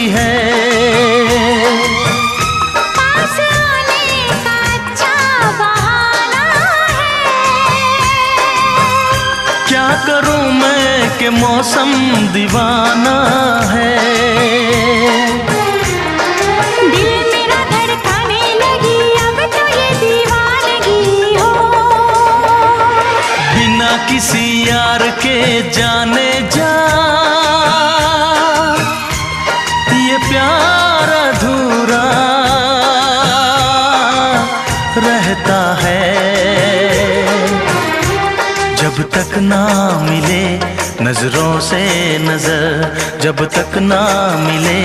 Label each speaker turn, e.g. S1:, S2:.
S1: है।
S2: पास आने का अच्छा बहाना है।
S1: क्या करूं मैं कि मौसम दीवाना है।
S2: दिल मेरा धड़काने लगी अब तो ये दीवानगी हो।
S1: बिना किसी यार के जाने जा ये प्यार अधूरा रहता है। जब तक ना मिले नजरों से नजर, जब तक ना मिले